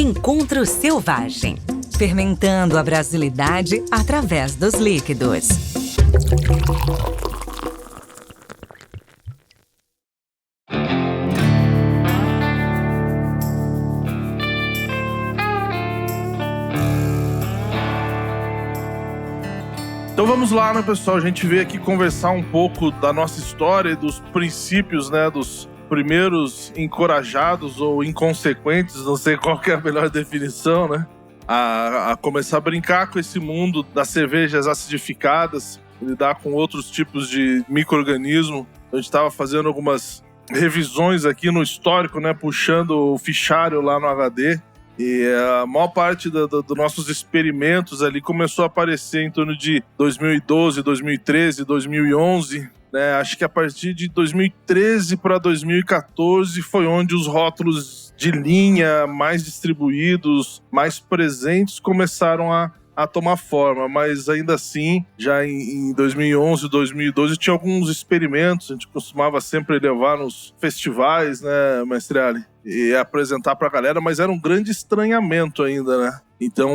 Encontro Selvagem. Fermentando a brasilidade através dos líquidos. Então vamos lá, né, pessoal? A gente veio aqui conversar um pouco da nossa história e dos princípios, né, dos primeiros encorajados ou inconsequentes, não sei qual que é a melhor definição, né, a começar a brincar com esse mundo das cervejas acidificadas, lidar com outros tipos de micro-organismo. A gente estava fazendo algumas revisões aqui no histórico, né, puxando o fichário lá no HD. E a maior parte dos nossos experimentos ali começou a aparecer em torno de 2012, 2013, 2011. Né? Acho que a partir de 2013 para 2014 foi onde os rótulos de linha mais distribuídos, mais presentes, começaram a tomar forma. Mas ainda assim, já em 2011, 2012, tinha alguns experimentos. A gente costumava sempre levar nos festivais, né, Mestre Ali? E apresentar pra galera, mas era um grande estranhamento ainda, né? Então,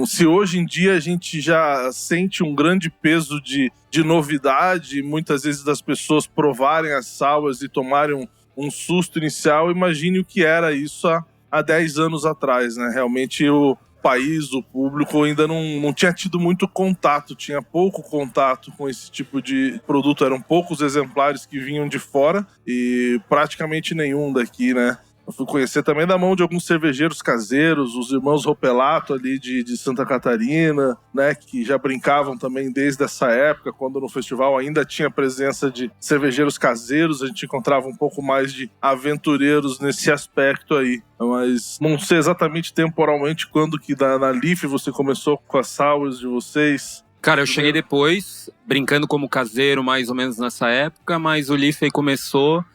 se hoje em dia a gente já sente um grande peso de novidade, muitas vezes das pessoas provarem as sours e tomarem um susto inicial, imagine o que era isso há 10 anos atrás, né? Realmente o país, o público ainda não tinha tido muito contato, tinha pouco contato com esse tipo de produto, eram poucos exemplares que vinham de fora e praticamente nenhum daqui, né? Eu fui conhecer também da mão de alguns cervejeiros caseiros, os irmãos Ropelato ali de Santa Catarina, né, que já brincavam também desde essa época, quando no festival ainda tinha presença de cervejeiros caseiros, a gente encontrava um pouco mais de aventureiros nesse aspecto aí. Mas não sei exatamente temporalmente quando que na Leaf você começou com as sours de vocês. Cara, eu cheguei depois, brincando como caseiro mais ou menos nessa época, mas o Leaf aí começou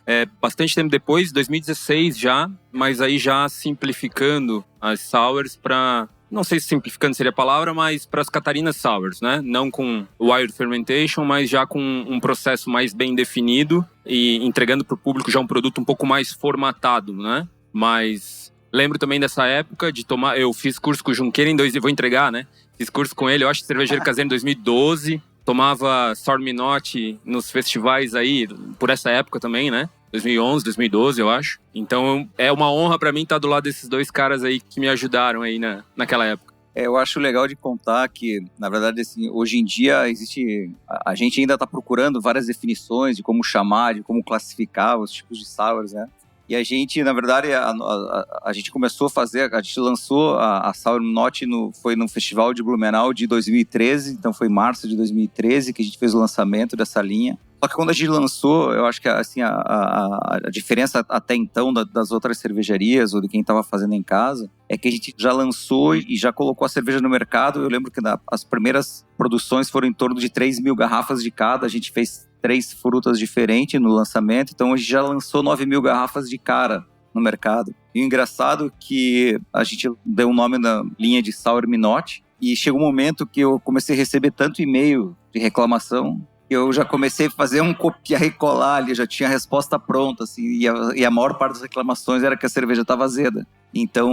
bastante tempo depois, 2016 já, mas aí já simplificando as sours para, não sei se simplificando seria a palavra, mas para as Catarina Sours, né? Não com wired fermentation, mas já com um processo mais bem definido e entregando para o público já um produto um pouco mais formatado, né? Mas lembro também dessa época de tomar, eu fiz curso com o Junqueira vou entregar, né? Fiz curso com ele, eu acho que cervejeiro caseiro em 2012. Tomava Sour Minotti nos festivais aí, por essa época também, né? 2011, 2012, eu acho. Então é uma honra pra mim estar do lado desses dois caras aí que me ajudaram aí naquela época. Eu acho legal de contar que, na verdade, assim, hoje em dia existe... A gente ainda está procurando várias definições de como chamar, de como classificar os tipos de sours, né? E a gente, na verdade, a gente começou a fazer, a gente lançou a Sour Minotti foi no Festival de Blumenau de 2013, então foi em março de 2013 que a gente fez o lançamento dessa linha. Só que quando a gente lançou, eu acho que assim, a diferença até então das outras cervejarias ou de quem estava fazendo em casa é que a gente já lançou e já colocou a cerveja no mercado. Eu lembro que as primeiras produções foram em torno de 3 mil garrafas de cada, a gente fez 3 frutas diferentes no lançamento, então a gente já lançou 9 mil garrafas de cara no mercado. E o engraçado é que a gente deu o nome da linha de Sour Minotti e chegou um momento que eu comecei a receber tanto e-mail de reclamação que eu já comecei a fazer um copiar e colar ali, já tinha a resposta pronta, assim, e a maior parte das reclamações era que a cerveja estava azeda. Então,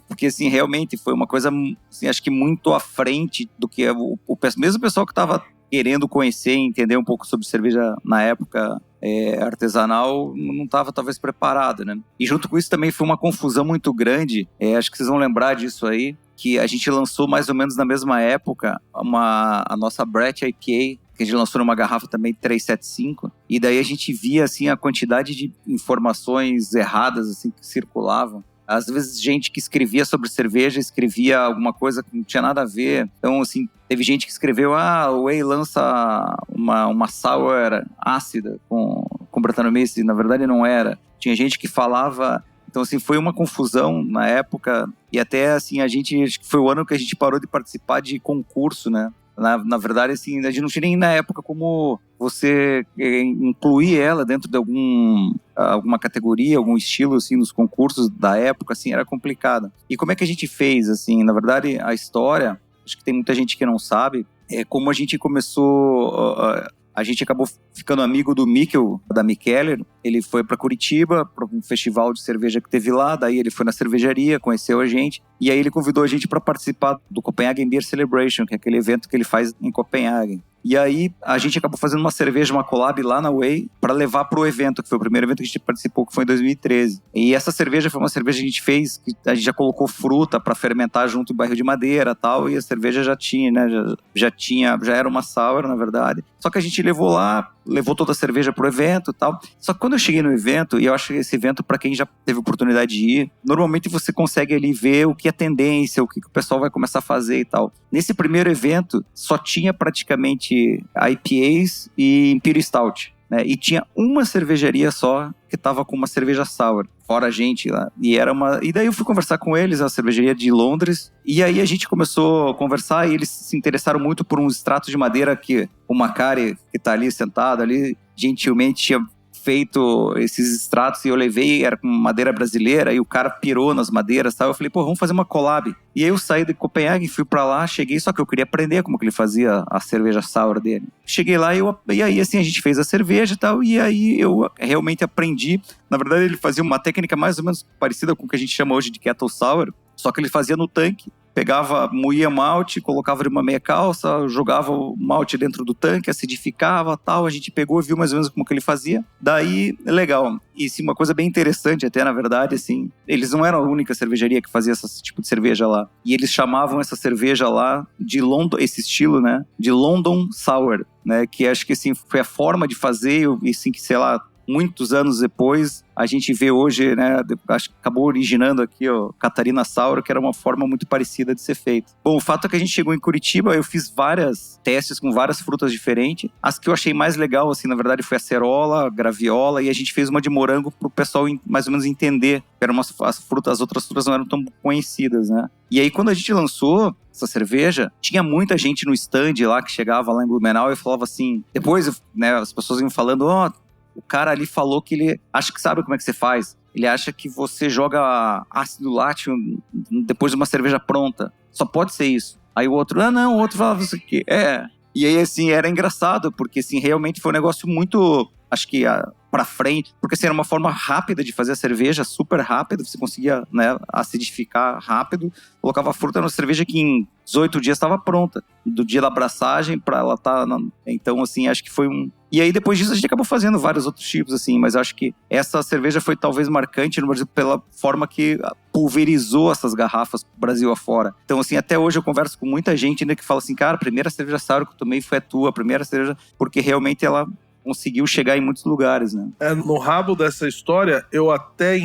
porque assim, realmente foi uma coisa, assim, acho que muito à frente do que mesmo o pessoal que estava querendo conhecer e entender um pouco sobre cerveja na época artesanal, não estava talvez preparado, né? E junto com isso também foi uma confusão muito grande, acho que vocês vão lembrar disso aí, que a gente lançou mais ou menos na mesma época a nossa Brett IPA, que a gente lançou numa garrafa também 375, e daí a gente via assim a quantidade de informações erradas assim que circulavam. Às vezes gente que escrevia sobre cerveja escrevia alguma coisa que não tinha nada a ver. Então, assim, teve gente que escreveu o Whey lança uma sour ácida com Brettanomyces, e na verdade não era. Tinha gente que falava... Então, assim, foi uma confusão na época, e até, assim, acho que foi o ano que a gente parou de participar de concurso, né? Na verdade, assim, a gente não tinha nem na época como você incluir ela dentro de alguma categoria, algum estilo, assim, nos concursos da época, assim, era complicado. E como é que a gente fez, assim? Na verdade, a história, acho que tem muita gente que não sabe, como a gente começou... a gente acabou ficando amigo do Mikkel, da Mikkeller. Ele foi para Curitiba, para um festival de cerveja que teve lá. Daí ele foi na cervejaria, conheceu a gente. E aí ele convidou a gente para participar do Copenhagen Beer Celebration, que é aquele evento que ele faz em Copenhagen. E aí a gente acabou fazendo uma cerveja, uma collab lá na Way, para levar pro evento, que foi o primeiro evento que a gente participou, que foi em 2013. E essa cerveja foi uma cerveja que a gente fez, que a gente já colocou fruta para fermentar junto em barril de madeira e tal, e a cerveja já tinha, né? Já era uma sour, na verdade. Só que a gente levou toda a cerveja pro evento e tal. Só que quando eu cheguei no evento, e eu acho que esse evento, para quem já teve oportunidade de ir, normalmente você consegue ali ver o que é tendência, o que o pessoal vai começar a fazer e tal. Nesse primeiro evento, só tinha praticamente IPAs e Imperial Stout, né? E tinha uma cervejaria só que tava com uma cerveja sour, fora a gente lá. E daí eu fui conversar com eles, a cervejaria de Londres, e aí a gente começou a conversar e eles se interessaram muito por uns extratos de madeira que o Macari, que tá ali sentado ali, gentilmente tinha feito esses extratos, e eu levei, era com madeira brasileira, e o cara pirou nas madeiras, tal. Eu falei, vamos fazer uma collab. E aí eu saí de Copenhague, fui pra lá, cheguei, só que eu queria aprender como que ele fazia a cerveja sour dele. Cheguei lá e aí assim a gente fez a cerveja e tal, e aí eu realmente aprendi. Na verdade ele fazia uma técnica mais ou menos parecida com o que a gente chama hoje de kettle sour, só que ele fazia no tanque. Moía malte, colocava uma meia calça, jogava o malte dentro do tanque, acidificava, tal. A gente pegou e viu mais ou menos como que ele fazia. Daí, legal. E sim, uma coisa bem interessante até, na verdade, assim, eles não eram a única cervejaria que fazia esse tipo de cerveja lá. E eles chamavam essa cerveja lá de London, esse estilo, né, de London Sour, né, que acho que assim foi a forma de fazer, e assim que, sei lá, muitos anos depois, a gente vê hoje, né, acho que acabou originando aqui, Catarina Sour, que era uma forma muito parecida de ser feita. Bom, o fato é que a gente chegou em Curitiba, eu fiz vários testes com várias frutas diferentes. As que eu achei mais legal, assim, na verdade, foi a cerola, a graviola, e a gente fez uma de morango pro pessoal mais ou menos entender. As outras frutas não eram tão conhecidas, né? E aí, quando a gente lançou essa cerveja, tinha muita gente no stand lá, que chegava lá em Blumenau e falava assim, depois, né, as pessoas iam falando, o cara ali falou que ele acha que sabe como é que você faz. Ele acha que você joga ácido lático depois de uma cerveja pronta. Só pode ser isso. Aí o outro, o outro falava isso aqui. E aí, assim, era engraçado, porque, assim, realmente foi um negócio muito, acho que pra frente, porque, assim, era uma forma rápida de fazer a cerveja, super rápida, você conseguia, né, acidificar rápido, colocava a fruta na cerveja que em 18 dias estava pronta, do dia da abraçagem pra ela estar, então, assim, acho que foi E aí, depois disso, a gente acabou fazendo vários outros tipos, assim, mas acho que essa cerveja foi talvez marcante no Brasil pela forma que pulverizou essas garrafas pro Brasil afora. Então, assim, até hoje eu converso com muita gente ainda que fala assim, cara, a primeira cerveja sour que eu tomei foi a tua, a primeira cerveja, porque realmente ela conseguiu chegar em muitos lugares, né? No rabo dessa história, eu até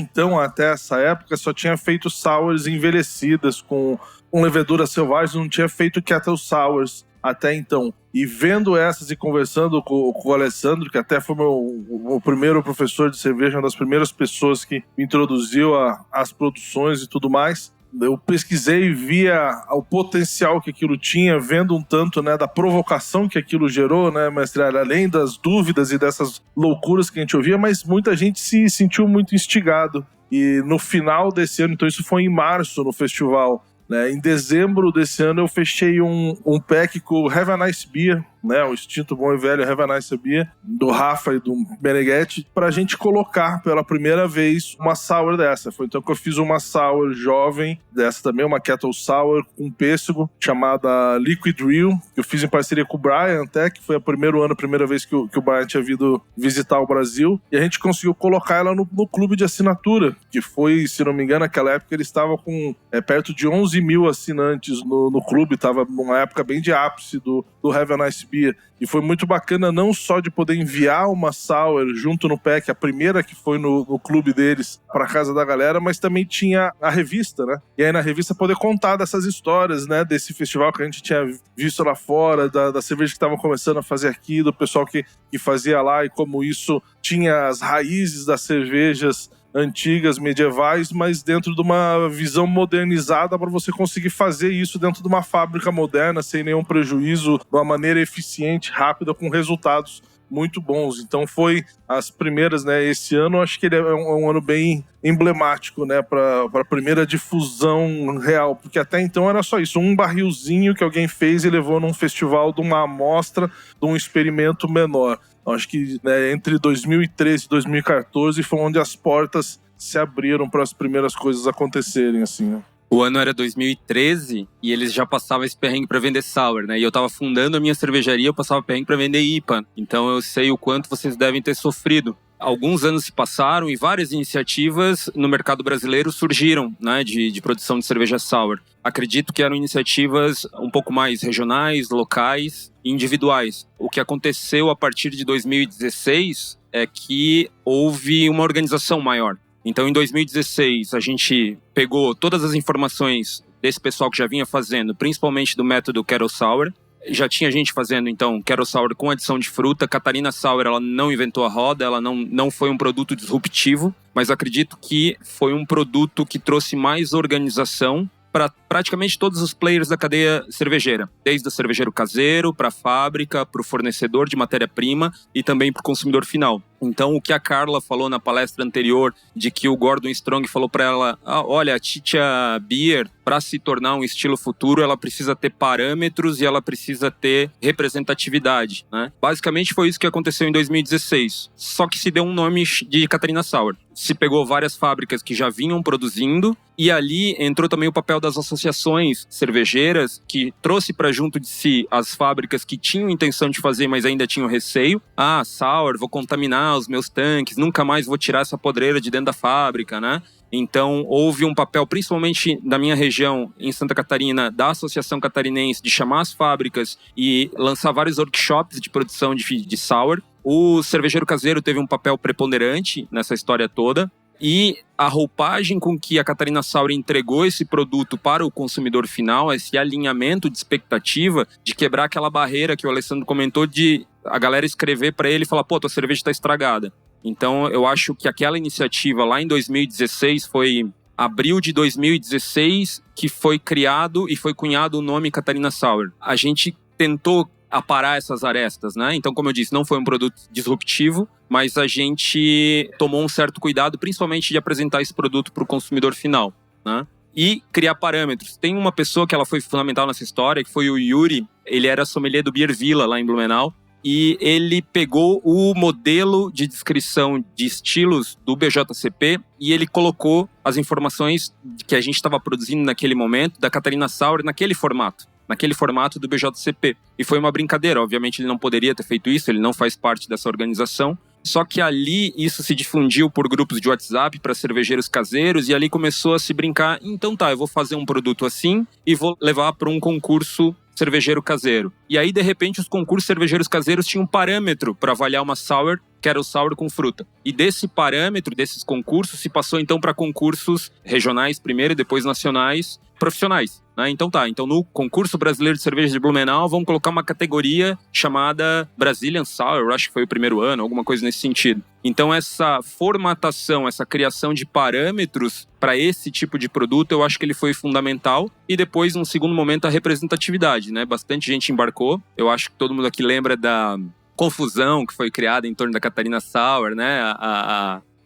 essa época, só tinha feito sours envelhecidas com leveduras selvagens, não tinha feito kettle sours até então. E vendo essas e conversando com o Alessandro, que até foi o primeiro professor de cerveja, uma das primeiras pessoas que me introduziu às produções e tudo mais, eu pesquisei e via o potencial que aquilo tinha, vendo um tanto, né, da provocação que aquilo gerou, né, mestre, além das dúvidas e dessas loucuras que a gente ouvia, mas muita gente se sentiu muito instigado. E no final desse ano, então isso foi em março no festival, né, em dezembro desse ano eu fechei um pack com o Have a Nice Beer, né, o extinto bom e velho Have a Nice Beer, do Rafa e do Meneghetti, pra gente colocar pela primeira vez uma sour dessa. Foi então que eu fiz uma sour jovem, dessa também, uma kettle sour com pêssego, chamada Liquid Real, que eu fiz em parceria com o Brian até, que foi a primeira vez que o Brian tinha vindo visitar o Brasil, e a gente conseguiu colocar ela no clube de assinatura, que foi, se não me engano, naquela época ele estava com perto de 11 mil assinantes no clube, estava numa época bem de ápice do Have a Nice Beer. E foi muito bacana não só de poder enviar uma sour junto no pack, a primeira que foi no clube deles, para casa da galera, mas também tinha a revista, né? E aí na revista poder contar dessas histórias, né? Desse festival que a gente tinha visto lá fora, da cerveja que estavam começando a fazer aqui, do pessoal que fazia lá, e como isso tinha as raízes das cervejas antigas, medievais, mas dentro de uma visão modernizada para você conseguir fazer isso dentro de uma fábrica moderna, sem nenhum prejuízo, de uma maneira eficiente, rápida, com resultados muito bons. Então foi as primeiras, né? Esse ano acho que ele é um ano bem emblemático, né? Para a primeira difusão real, porque até então era só isso, um barrilzinho que alguém fez e levou num festival de uma amostra, de um experimento menor. Então, acho que, né, entre 2013 e 2014 foi onde as portas se abriram para as primeiras coisas acontecerem, assim, né? O ano era 2013 e eles já passavam esse perrengue para vender sour, né? E eu tava fundando a minha cervejaria, eu passava perrengue para vender IPA. Então eu sei o quanto vocês devem ter sofrido. Alguns anos se passaram e várias iniciativas no mercado brasileiro surgiram, né, de produção de cerveja sour. Acredito que eram iniciativas um pouco mais regionais, locais e individuais. O que aconteceu a partir de 2016 é que houve uma organização maior. Então, em 2016, a gente pegou todas as informações desse pessoal que já vinha fazendo, principalmente do método Kettle Sour. Já tinha gente fazendo, então, Kettle Sour com adição de fruta. Catarina Sour, ela não inventou a roda, ela não foi um produto disruptivo, mas acredito que foi um produto que trouxe mais organização para praticamente todos os players da cadeia cervejeira, desde o cervejeiro caseiro, para a fábrica, para o fornecedor de matéria-prima e também para o consumidor final. Então, o que a Carla falou na palestra anterior, de que o Gordon Strong falou para ela, olha, a Titia Beer, para se tornar um estilo futuro, ela precisa ter parâmetros e ela precisa ter representatividade, né? Basicamente foi isso que aconteceu em 2016, só que se deu um nome de Catarina Sour. Se pegou várias fábricas que já vinham produzindo e ali entrou também o papel das associações cervejeiras, que trouxe para junto de si as fábricas que tinham intenção de fazer, mas ainda tinham receio. Sour, vou contaminar os meus tanques, nunca mais vou tirar essa podreira de dentro da fábrica, né? Então, houve um papel, principalmente da minha região, em Santa Catarina, da Associação Catarinense, de chamar as fábricas e lançar vários workshops de produção de sour. O cervejeiro caseiro teve um papel preponderante nessa história toda. E a roupagem com que a Catarina Sour entregou esse produto para o consumidor final, esse alinhamento de expectativa, de quebrar aquela barreira que o Alessandro comentou, de a galera escrever para ele e falar, pô, tua cerveja está estragada. Então, eu acho que aquela iniciativa lá em 2016 foi abril de 2016 que foi criado e foi cunhado o nome Catarina Sour. A gente tentou aparar essas arestas, né? Então, como eu disse, não foi um produto disruptivo, mas a gente tomou um certo cuidado, principalmente de apresentar esse produto para o consumidor final, né? E criar parâmetros. Tem uma pessoa que ela foi fundamental nessa história, que foi o Yuri. Ele era sommelier do Beer Villa, lá em Blumenau. E ele pegou o modelo de descrição de estilos do BJCP e ele colocou as informações que a gente estava produzindo naquele momento, da Catarina Sour, naquele formato do BJCP. E foi uma brincadeira, obviamente ele não poderia ter feito isso, ele não faz parte dessa organização. Só que ali isso se difundiu por grupos de WhatsApp para cervejeiros caseiros e ali começou a se brincar, então tá, eu vou fazer um produto assim e vou levar para um concurso cervejeiro caseiro. E aí, de repente, os concursos cervejeiros caseiros tinham um parâmetro para avaliar uma sour, que era o sour com fruta. E desse parâmetro, desses concursos, se passou então para concursos regionais primeiro e depois nacionais, profissionais, né? Então tá, então no concurso brasileiro de cerveja de Blumenau vamos colocar uma categoria chamada Brazilian Sour, eu acho que foi o primeiro ano, alguma coisa nesse sentido. Então essa formatação, essa criação de parâmetros para esse tipo de produto, eu acho que ele foi fundamental. E depois, num segundo momento, a representatividade, né? Bastante gente embarcou. Eu acho que todo mundo aqui lembra da confusão que foi criada em torno da Catarina Sour, né?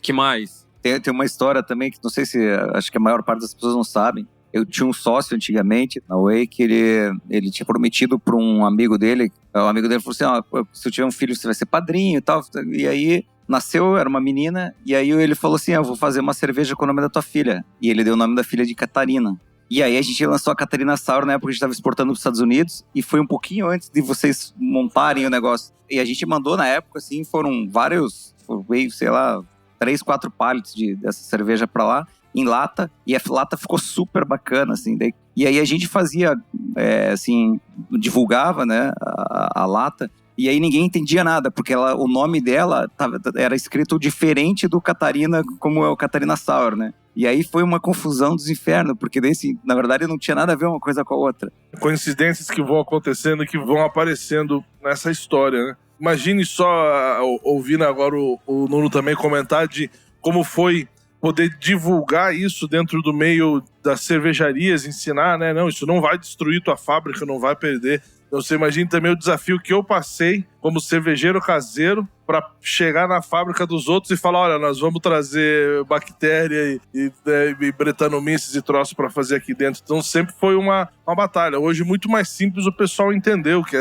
Que mais? Tem uma história também que não sei se... Acho que a maior parte das pessoas não sabem. Eu tinha um sócio antigamente, na Whey, que ele tinha prometido para um amigo dele. O amigo dele falou assim, se eu tiver um filho, você vai ser padrinho e tal. E aí, nasceu, era uma menina. E aí ele falou assim, eu vou fazer uma cerveja com o nome da tua filha. E ele deu o nome da filha de Catarina. E aí a gente lançou a Catarina Sour, na época a gente estava exportando para os Estados Unidos. E foi um pouquinho antes de vocês montarem o negócio. E a gente mandou na época, assim, foram vários, sei lá, 3, 4 pallets dessa cerveja para lá. Em lata, e a lata ficou super bacana, assim, e aí a gente fazia, assim, divulgava, né, a lata, e aí ninguém entendia nada, porque o nome dela era escrito diferente do Catarina, como é o Catarina Sour, né, e aí foi uma confusão dos infernos, porque daí, assim, na verdade não tinha nada a ver uma coisa com a outra. Coincidências que vão acontecendo, que vão aparecendo nessa história, né. Imagine só, ouvindo agora o Nuno também comentar de como foi poder divulgar isso dentro do meio das cervejarias, ensinar, né? Não, isso não vai destruir tua fábrica, não vai perder. Então você imagina também o desafio que eu passei como cervejeiro caseiro para chegar na fábrica dos outros e falar, olha, nós vamos trazer bactéria e Brettanomyces e troço para fazer aqui dentro. Então sempre foi uma batalha. Hoje muito mais simples o pessoal entender o que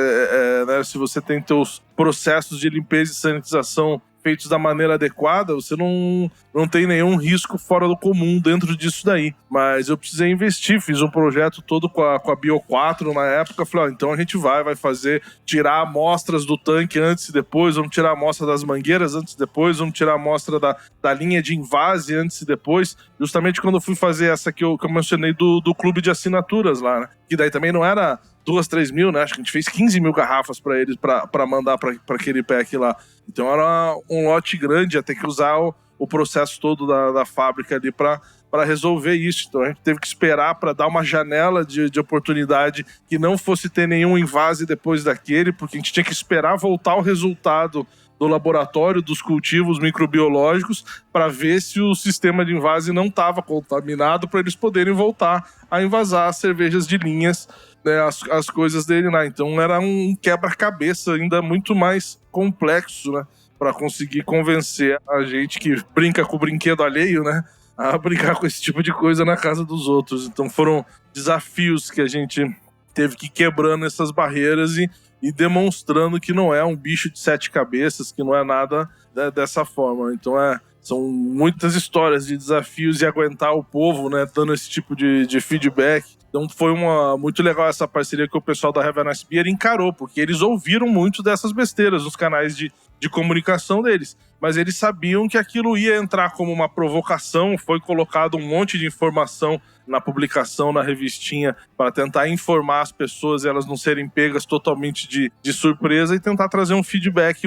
né? Se você tem teus processos de limpeza e sanitização feitos da maneira adequada, você não tem nenhum risco fora do comum dentro disso daí. Mas eu precisei investir, fiz um projeto todo com a Bio4 na época, falei, então a gente vai fazer, tirar amostras do tanque antes e depois, vamos tirar a amostra das mangueiras antes e depois, vamos tirar a amostra da linha de invase antes e depois, justamente quando eu fui fazer essa que eu mencionei do clube de assinaturas lá, né? Que daí também não era 2-3 mil, né? Acho que a gente fez 15 mil garrafas para eles, para mandar para aquele pack lá. Então era um lote grande, ia ter que usar o processo todo da fábrica ali para resolver isso. Então a gente teve que esperar para dar uma janela de oportunidade que não fosse ter nenhum invase depois daquele, porque a gente tinha que esperar voltar o resultado do laboratório, dos cultivos microbiológicos, para ver se o sistema de invase não estava contaminado, para eles poderem voltar a invasar as cervejas de linhas, né, as coisas dele lá. Então era um quebra-cabeça ainda muito mais complexo, né, para conseguir convencer a gente que brinca com o brinquedo alheio, né, a brincar com esse tipo de coisa na casa dos outros. Então foram desafios que a gente teve que ir quebrando essas barreiras e demonstrando que não é um bicho de 7 cabeças, que não é nada dessa forma. Então são muitas histórias de desafios e aguentar o povo, né, dando esse tipo de feedback. Então foi muito legal essa parceria que o pessoal da Have a Nice Beer encarou, porque eles ouviram muito dessas besteiras nos canais de comunicação deles. Mas eles sabiam que aquilo ia entrar como uma provocação, foi colocado um monte de informação na publicação, na revistinha, para tentar informar as pessoas e elas não serem pegas totalmente de surpresa e tentar trazer um feedback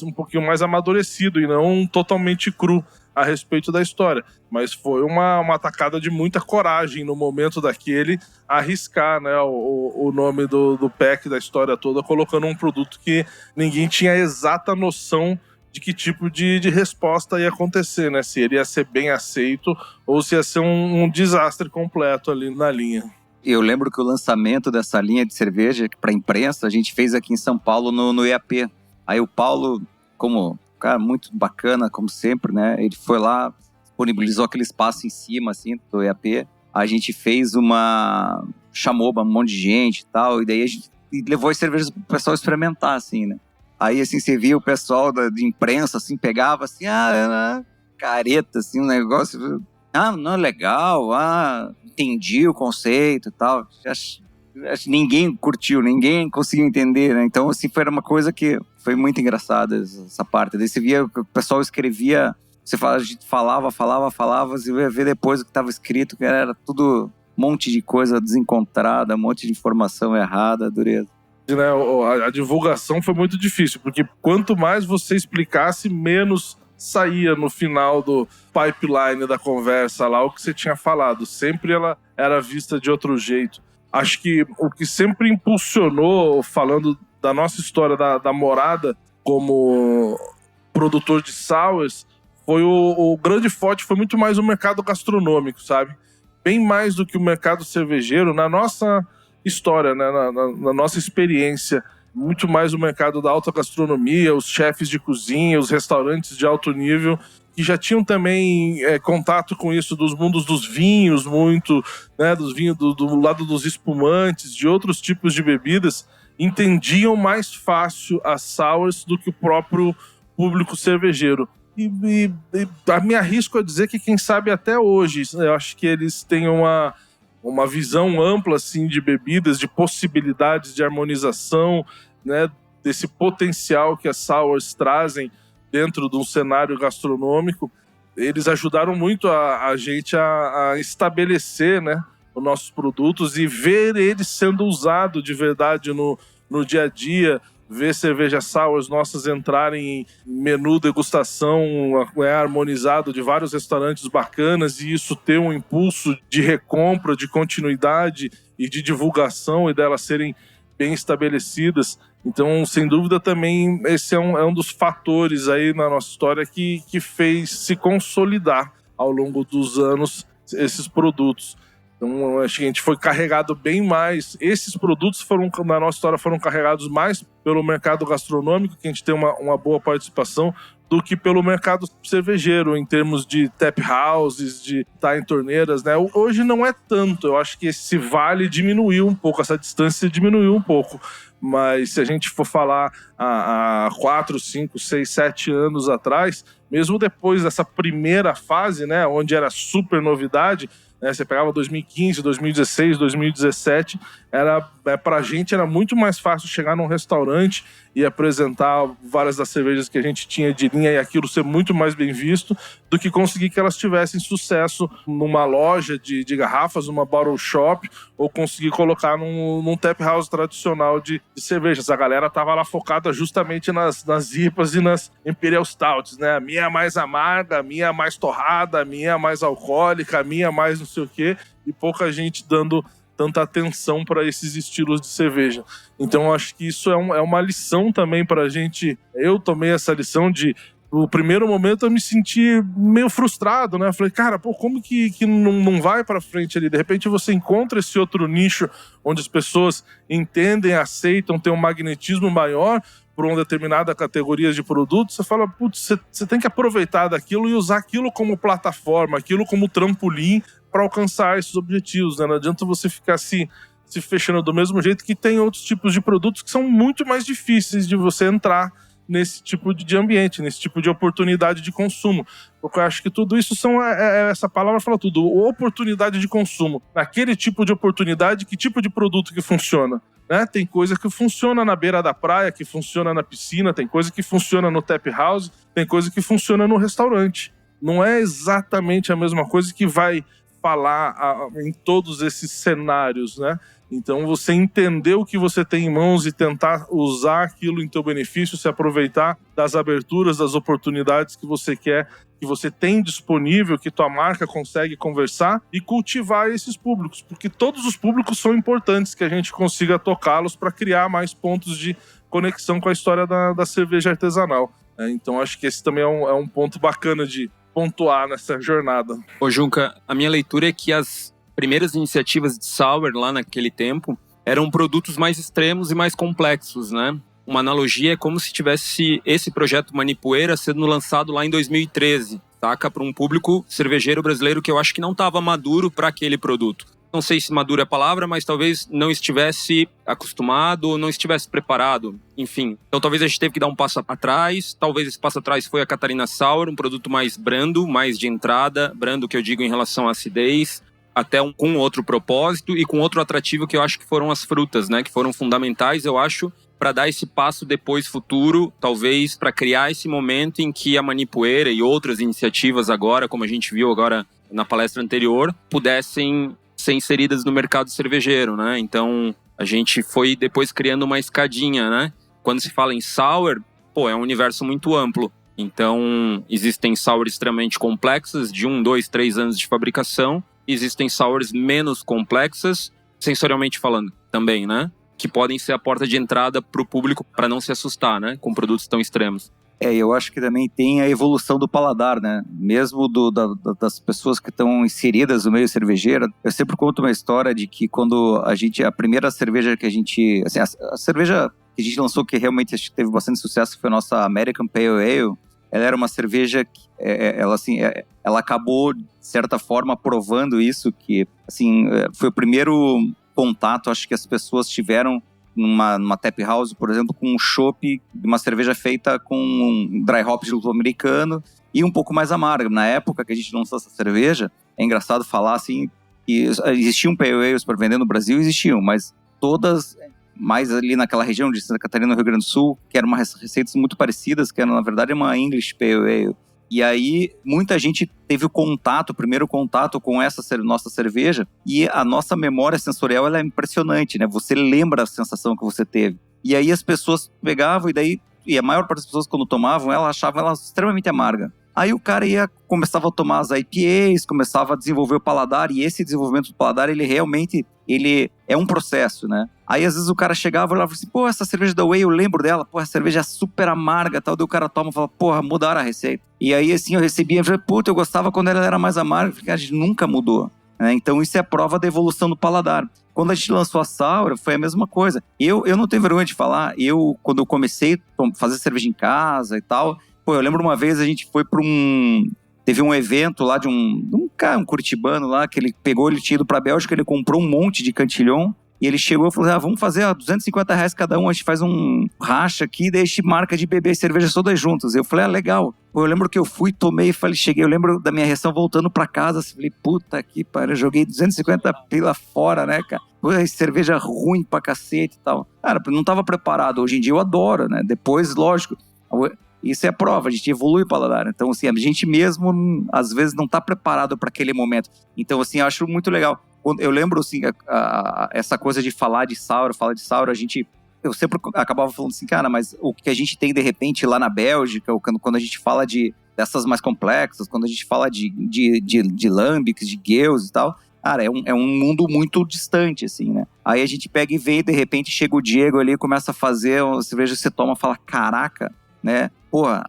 um pouquinho mais amadurecido e não totalmente cru a respeito da história. Mas foi uma tacada de muita coragem no momento daquele, arriscar, né, o nome do pack, da história toda, colocando um produto que ninguém tinha exata noção de que tipo de resposta ia acontecer, né? Se ele ia ser bem aceito ou se ia ser um desastre completo ali na linha. Eu lembro que o lançamento dessa linha de cerveja para a imprensa a gente fez aqui em São Paulo no EAP. Aí o Paulo, como cara muito bacana, como sempre, né? Ele foi lá, disponibilizou aquele espaço em cima, assim, do EAP. A gente fez chamou um monte de gente e tal, e daí a gente levou as cervejas pro pessoal experimentar, assim, né? Aí, assim, você via o pessoal de imprensa, assim, pegava, assim, careta, assim, um negócio, não é legal, entendi o conceito e tal. Acho que ninguém curtiu, ninguém conseguiu entender, né? Então, assim, foi uma coisa que foi muito engraçada, essa parte. Daí você via que o pessoal escrevia, a gente falava, você ia ver depois o que estava escrito, que era tudo um monte de coisa desencontrada, um monte de informação errada, dureza. Né, a divulgação foi muito difícil, porque quanto mais você explicasse, menos saía no final do pipeline da conversa lá o que você tinha falado. Sempre ela era vista de outro jeito. Acho que o que sempre impulsionou, falando da nossa história da Morada como produtor de sours, foi o grande forte, foi muito mais o mercado gastronômico, sabe? Bem mais do que o mercado cervejeiro, na nossa história, né? na nossa experiência, muito mais o mercado da alta gastronomia, os chefes de cozinha, os restaurantes de alto nível, que já tinham também contato com isso dos mundos dos vinhos, muito, né, dos vinhos do lado dos espumantes, de outros tipos de bebidas, entendiam mais fácil as sours do que o próprio público cervejeiro. E me arrisco a dizer que, quem sabe até hoje, eu acho que eles têm uma visão ampla, assim, de bebidas, de possibilidades de harmonização, né, desse potencial que as sours trazem dentro de um cenário gastronômico. Eles ajudaram muito a gente a estabelecer, né, os nossos produtos e ver eles sendo usados de verdade no dia a dia, ver cervejas sours nossas entrarem em menu degustação harmonizado de vários restaurantes bacanas, e isso ter um impulso de recompra, de continuidade e de divulgação, e delas serem bem estabelecidas. Então, sem dúvida, também esse é um dos fatores aí na nossa história que fez se consolidar ao longo dos anos esses produtos. Então, acho que a gente foi carregado bem mais. Esses produtos na nossa história, foram carregados mais pelo mercado gastronômico, que a gente tem uma boa participação, do que pelo mercado cervejeiro, em termos de tap houses, de estar em torneiras, né? Hoje não é tanto. Eu acho que esse vale diminuiu um pouco, essa distância diminuiu um pouco. Mas se a gente for falar há 4, 5, 6, 7 anos atrás, mesmo depois dessa primeira fase, né, onde era super novidade, né, você pegava 2015, 2016, 2017, pra gente era muito mais fácil chegar num restaurante e apresentar várias das cervejas que a gente tinha de linha e aquilo ser muito mais bem visto, do que conseguir que elas tivessem sucesso numa loja de garrafas, numa bottle shop, ou conseguir colocar num tap house tradicional de cervejas. A galera tava lá focada justamente nas IPAs e nas Imperial Stouts, né? A minha é mais amarga, a minha é mais torrada, a minha é mais alcoólica, a minha é mais não sei o quê, e pouca gente dando tanta atenção para esses estilos de cerveja. Então, eu acho que isso é uma lição também pra gente. Eu tomei essa lição no primeiro momento eu me senti meio frustrado, né? Eu falei, cara, como que não vai pra frente ali? De repente você encontra esse outro nicho onde as pessoas entendem, aceitam, tem um magnetismo maior por uma determinada categoria de produtos. Você fala, putz, você tem que aproveitar daquilo e usar aquilo como plataforma, aquilo como trampolim para alcançar esses objetivos, né? Não adianta você ficar se fechando do mesmo jeito que tem outros tipos de produtos que são muito mais difíceis de você entrar nesse tipo de ambiente, nesse tipo de oportunidade de consumo. Porque eu acho que tudo isso essa palavra fala tudo, oportunidade de consumo. Naquele tipo de oportunidade, que tipo de produto que funciona? Né? Tem coisa que funciona na beira da praia, que funciona na piscina, tem coisa que funciona no tap house, tem coisa que funciona no restaurante. Não é exatamente a mesma coisa que vai falar em todos esses cenários, né? Então, você entender o que você tem em mãos e tentar usar aquilo em teu benefício, se aproveitar das aberturas, das oportunidades que você quer, que você tem disponível, que tua marca consegue conversar, e cultivar esses públicos, porque todos os públicos são importantes, que a gente consiga tocá-los para criar mais pontos de conexão com a história da cerveja artesanal. Então, acho que esse também é um ponto bacana de pontuar nessa jornada. Ô Junca, a minha leitura é que as primeiras iniciativas de sour lá naquele tempo eram produtos mais extremos e mais complexos, né? Uma analogia é como se tivesse esse projeto Manipoeira sendo lançado lá em 2013, saca? Para um público cervejeiro brasileiro que eu acho que não estava maduro para aquele produto. Não sei se maduro é a palavra, mas talvez não estivesse acostumado ou não estivesse preparado, enfim. Então talvez a gente teve que dar um passo atrás, talvez esse passo atrás foi a Catarina Sour, um produto mais brando, mais de entrada, brando que eu digo em relação à acidez, até com outro propósito e com outro atrativo que eu acho que foram as frutas, né? Que foram fundamentais, eu acho, para dar esse passo depois futuro, talvez para criar esse momento em que a Manipoeira e outras iniciativas agora, como a gente viu agora na palestra anterior, pudessem ser inseridas no mercado cervejeiro, né? Então, a gente foi depois criando uma escadinha, né? Quando se fala em sour, é um universo muito amplo. Então, existem sours extremamente complexas, de 1, 2, 3 anos de fabricação. Existem sours menos complexas, sensorialmente falando também, né? Que podem ser a porta de entrada para o público, para não se assustar, né? Com produtos tão extremos. Eu acho que também tem a evolução do paladar, né? Mesmo das pessoas que estão inseridas no meio cervejeiro. Eu sempre conto uma história de que quando a primeira cerveja que a gente... Assim, a cerveja que a gente lançou que realmente teve bastante sucesso foi a nossa American Pale Ale. Ela era uma cerveja que, ela acabou, de certa forma, provando isso, que, assim, foi o primeiro contato, acho que as pessoas tiveram numa tap house, por exemplo, com um chopp, uma cerveja feita com um dry hop de lúpulo americano e um pouco mais amarga. Na época que a gente lançou essa cerveja, é engraçado falar assim, que existiam pale ales para vender no Brasil, existiam, mas todas mais ali naquela região de Santa Catarina, no Rio Grande do Sul, que eram umas receitas muito parecidas, que era, na verdade, uma English Pale Ale. E aí, muita gente teve o primeiro contato com essa nossa cerveja, e a nossa memória sensorial, ela é impressionante, né? Você lembra a sensação que você teve. E aí as pessoas pegavam, e a maior parte das pessoas, quando tomavam, ela achava ela extremamente amarga. Aí o cara começava a tomar as IPAs, começava a desenvolver o paladar, e esse desenvolvimento do paladar, ele realmente é um processo, né? Aí às vezes o cara chegava e falava assim, essa cerveja da Whey, eu lembro dela, a cerveja é super amarga e tal, daí o cara toma e fala, mudaram a receita. E aí assim, eu recebia, eu falei, eu gostava quando ela era mais amarga, porque a gente nunca mudou. né? Então isso é a prova da evolução do paladar. Quando a gente lançou a Sour, foi a mesma coisa. Eu não tenho vergonha de falar, quando eu comecei a fazer cerveja em casa e tal, eu lembro uma vez a gente foi para teve um evento lá de um cara, um curitibano lá, que ele tinha ido pra Bélgica, ele comprou um monte de Cantillon, e ele chegou e falou, vamos fazer R$250 cada um, a gente faz um racha aqui, daí a gente marca de beber cerveja todas juntas. Eu falei, legal. Eu lembro que eu fui, tomei, cheguei, eu lembro da minha reação voltando pra casa, falei, puta que pariu, eu joguei 250 pila fora, né, cara? Cerveja ruim pra cacete e tal. Cara, não tava preparado, hoje em dia eu adoro, né? Depois, lógico, isso é a prova, a gente evolui o paladar. Então, assim, a gente mesmo, às vezes, não tá preparado para aquele momento. Então, assim, eu acho muito legal. Eu lembro, assim, essa coisa de falar de sour, eu sempre acabava falando assim, cara, mas o que a gente tem, de repente, lá na Bélgica, quando a gente fala dessas mais complexas, quando a gente fala de lambics, de gueuze e tal, cara, é um mundo muito distante, assim, né? Aí a gente pega e vem, de repente, chega o Diego ali, começa a fazer, a cerveja você toma e fala, caraca, né?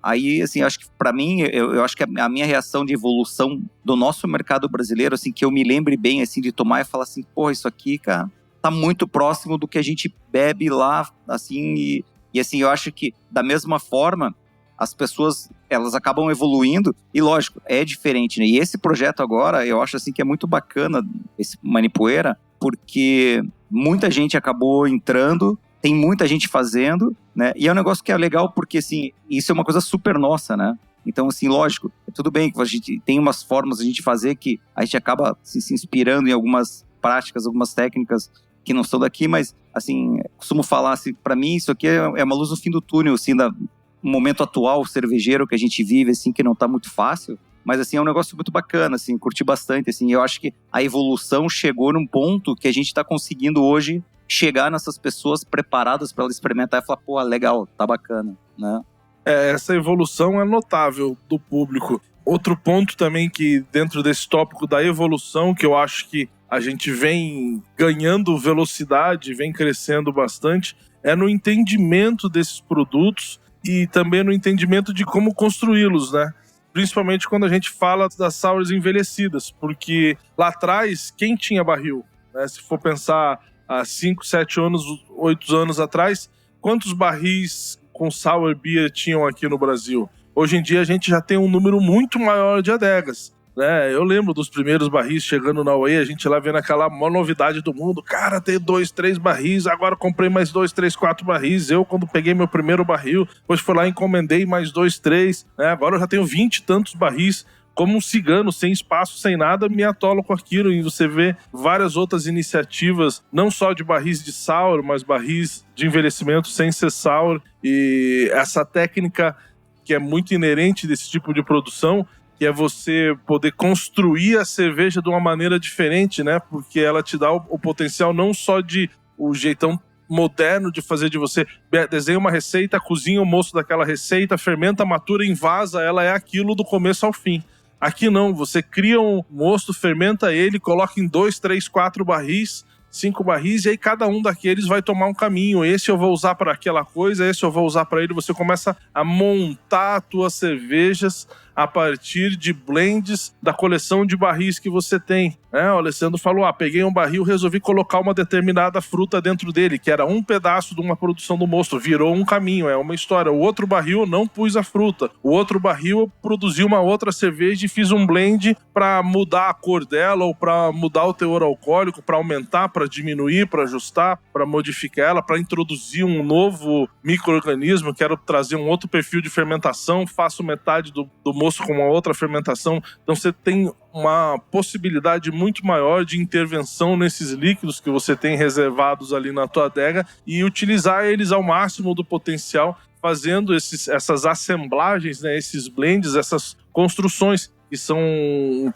Aí, assim, acho que pra mim, eu acho que a minha reação de evolução do nosso mercado brasileiro, assim, que eu me lembre bem, assim, de tomar e falar assim, isso aqui, cara, tá muito próximo do que a gente bebe lá, assim, e assim, eu acho que, da mesma forma, as pessoas, elas acabam evoluindo, e lógico, é diferente, né? E esse projeto agora, eu acho, assim, que é muito bacana, esse Manipoeira, porque muita gente acabou entrando, tem muita gente fazendo, né? E é um negócio que é legal porque, assim, isso é uma coisa super nossa, né? Então, assim, lógico, tudo bem que a gente tem umas formas de a gente fazer que a gente acaba se inspirando em algumas práticas, algumas técnicas que não são daqui, mas, assim, costumo falar, assim, pra mim isso aqui é uma luz no fim do túnel, assim, do momento atual cervejeiro que a gente vive, assim, que não tá muito fácil, mas, assim, é um negócio muito bacana, assim, curti bastante, assim, eu acho que a evolução chegou num ponto que a gente tá conseguindo hoje chegar nessas pessoas preparadas para ela experimentar e falar, legal, tá bacana, né? Essa evolução é notável do público. Outro ponto também que dentro desse tópico da evolução, que eu acho que a gente vem ganhando velocidade, vem crescendo bastante, é no entendimento desses produtos e também no entendimento de como construí-los, né? Principalmente quando a gente fala das sours envelhecidas, porque lá atrás, quem tinha barril? Né? Se for pensar há 5, 7 anos, 8 anos atrás, quantos barris com sour beer tinham aqui no Brasil? Hoje em dia a gente já tem um número muito maior de adegas, né? Eu lembro dos primeiros barris chegando na Way, a gente lá vendo aquela maior novidade do mundo, cara, tem 2, 3 barris, agora comprei mais 2, 3, 4 barris, eu quando peguei meu primeiro barril, depois fui lá e encomendei mais 2, 3, né? Agora eu já tenho 20 e tantos barris, como um cigano, sem espaço, sem nada, me atolo com aquilo. E você vê várias outras iniciativas, não só de barris de sour, mas barris de envelhecimento sem ser sour. E essa técnica que é muito inerente desse tipo de produção, que é você poder construir a cerveja de uma maneira diferente, né? Porque ela te dá o potencial não só de o jeitão moderno de fazer, de você desenha uma receita, cozinha o mosto daquela receita, fermenta, matura, envasa, ela é aquilo do começo ao fim. Aqui não, você cria um mosto, fermenta ele, coloca em 2, 3, 4 barris, 5 barris, e aí cada um daqueles vai tomar um caminho. Esse eu vou usar para aquela coisa, esse eu vou usar para ele. Você começa a montar as tuas cervejas a partir de blends da coleção de barris que você tem. O Alessandro falou, peguei um barril, resolvi colocar uma determinada fruta dentro dele, que era um pedaço de uma produção do mosto, virou um caminho, é uma história. O outro barril eu não pus a fruta, o outro barril eu produzi uma outra cerveja e fiz um blend para mudar a cor dela, ou para mudar o teor alcoólico, para aumentar, para diminuir, para ajustar, para modificar ela, para introduzir um novo micro-organismo, quero trazer um outro perfil de fermentação, faço metade do mosto com uma outra fermentação. Então você tem uma possibilidade muito maior de intervenção nesses líquidos que você tem reservados ali na tua adega e utilizar eles ao máximo do potencial, fazendo essas assemblagens, né, esses blends, essas construções, que são